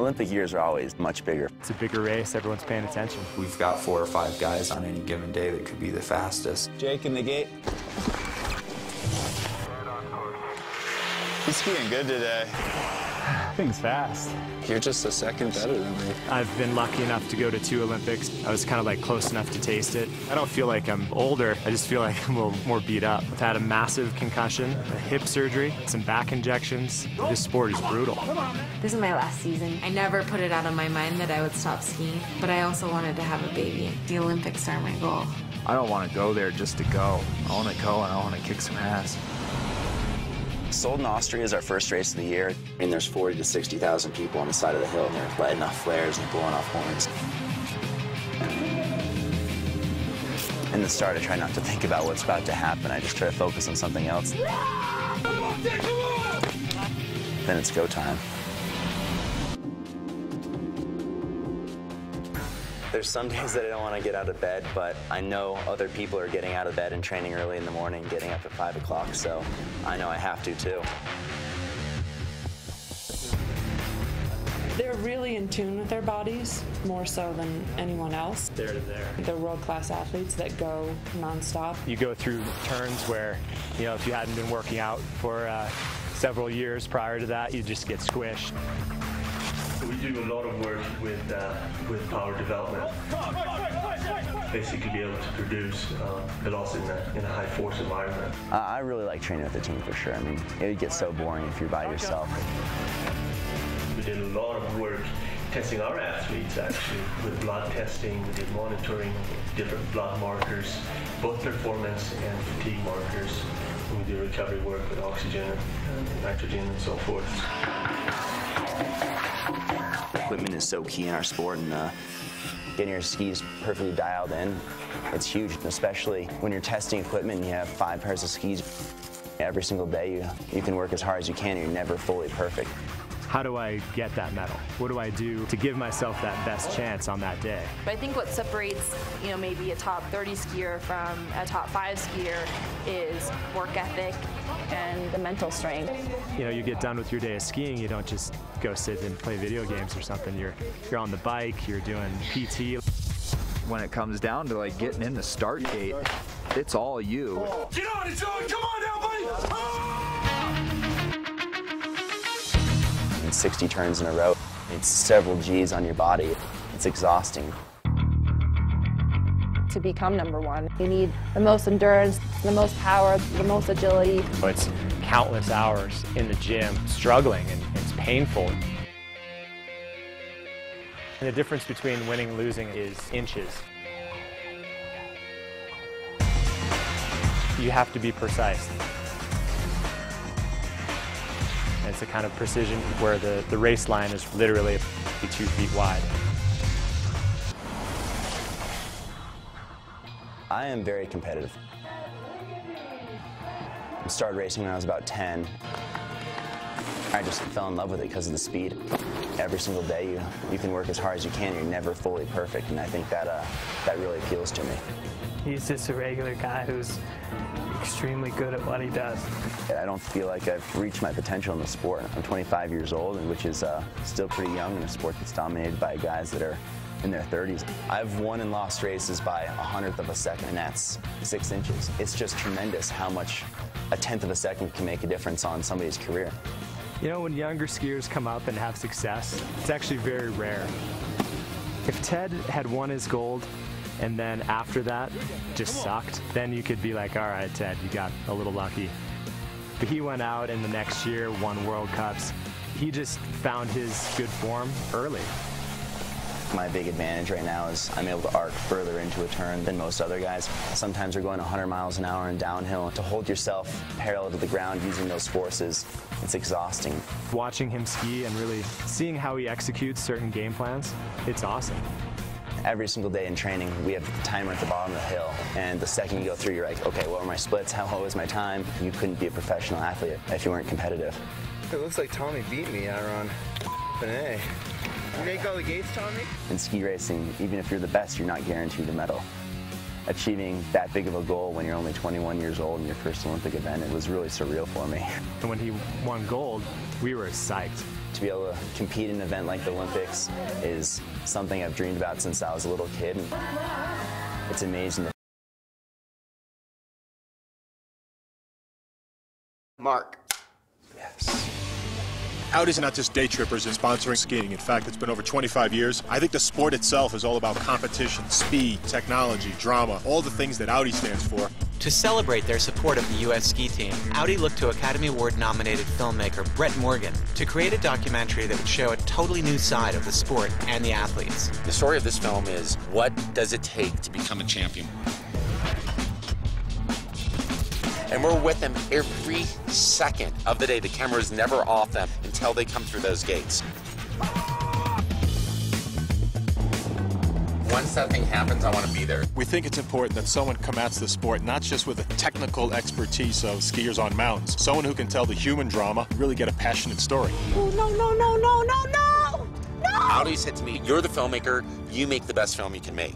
Olympic years are always much bigger. It's a bigger race, everyone's paying attention. We've got 4 or 5 guys on any given day that could be the fastest. Jake in the gate. He's skiing good today. Thing's fast. You're just a second better than me. I've been lucky enough to go to 2 Olympics. I was kind of like close enough to taste it. I don't feel like I'm older. I just feel like I'm a little more beat up. I've had a massive concussion, a hip surgery, some back injections. This sport is brutal. This is my last season. I never put it out of my mind that I would stop skiing, but I also wanted to have a baby. The Olympics are my goal. I don't want to go there just to go. I want to go and I want to kick some ass. Solden, Austria is our first race of the year. I mean, there's 40 to 60,000 people on the side of the hill, and they're lighting off flares and blowing off horns. In the start, I try not to think about what's about to happen. I just try to focus on something else. Then it's go time. There's some days that I don't want to get out of bed, but I know other people are getting out of bed and training early in the morning, getting up at 5 o'clock, so I know I have to too. They're really in tune with their bodies, more so than anyone else. There to there. They're world-class athletes that go nonstop. You go through turns where, you know, if you hadn't been working out for several years prior to that, you just get squished. We do a lot of work with power development. Basically be able to produce velocity in a high force environment. I really like training with a team for sure. I mean, it would get so boring if you're by yourself. We did a lot of work testing our athletes actually with blood testing. We did monitoring of different blood markers, both performance and fatigue markers. And we do recovery work with oxygen and nitrogen and so forth. Equipment is so key in our sport, and getting your skis perfectly dialed in, it's huge, especially when you're testing equipment and you have 5 pairs of skis. Every single day you can work as hard as you can, and you're never fully perfect. How do I get that medal? What do I do to give myself that best chance on that day? But I think what separates, you know, maybe a top 30 skier from a top 5 skier is work ethic and the mental strength. You know, you get done with your day of skiing, you don't just go sit and play video games or something. You're on the bike, you're doing PT. When it comes down to like getting in the start gate, it's all you. Get on it, John! Come on now, buddy! Oh! 60 turns in a row. It's several G's on your body. It's exhausting. To become #1, you need the most endurance, the most power, the most agility. It's countless hours in the gym struggling, and it's painful. And the difference between winning and losing is inches. You have to be precise. And it's a kind of precision where the race line is literally 2 feet wide. I am very competitive. I started racing when I was about 10. I just fell in love with it because of the speed. Every single day you can work as hard as you can. You're never fully perfect, and I think that really appeals to me. He's just a regular guy who's extremely good at what he does. I don't feel like I've reached my potential in the sport. I'm 25 years old, which is still pretty young in a sport that's dominated by guys that are in their 30s. I've won and lost races by 1/100th of a second, and that's 6 inches. It's just tremendous how much a 1/10 of a second can make a difference on somebody's career. You know, when younger skiers come up and have success, it's actually very rare. If Ted had won his gold and then after that just sucked, then you could be like, all right, Ted, you got a little lucky. But he went out and the next year won World Cups. He just found his good form early. My big advantage right now is I'm able to arc further into a turn than most other guys. Sometimes you're going 100 miles an hour and downhill. To hold yourself parallel to the ground using those forces, it's exhausting. Watching him ski and really seeing how he executes certain game plans, it's awesome. Every single day in training, we have the timer at the bottom of the hill, and the second you go through, you're like, okay, what were my splits? How low was my time? You couldn't be a professional athlete if you weren't competitive. It looks like Tommy beat me, Aaron. Hey. You make all the gates, Tommy? In ski racing, even if you're the best, you're not guaranteed a medal. Achieving that big of a goal when you're only 21 years old in your first Olympic event, it was really surreal for me. And when he won gold, we were psyched. To be able to compete in an event like the Olympics is something I've dreamed about since I was a little kid. And it's amazing. Mark. Yes. Audi's not just day trippers in sponsoring skiing. In fact, it's been over 25 years. I think the sport itself is all about competition, speed, technology, drama, all the things that Audi stands for. To celebrate their support of the U.S. ski team, Audi looked to Academy Award-nominated filmmaker Brett Morgan to create a documentary that would show a totally new side of the sport and the athletes. The story of this film is, what does it take to become a champion? And we're with them every second of the day. The camera is never off them until they come through those gates. Once that thing happens, I want to be there. We think it's important that someone combats the sport not just with the technical expertise of skiers on mountains, someone who can tell the human drama, really get a passionate story. Oh, no, no, no, no, no, no! No! Audi said to me, you're the filmmaker, you make the best film you can make.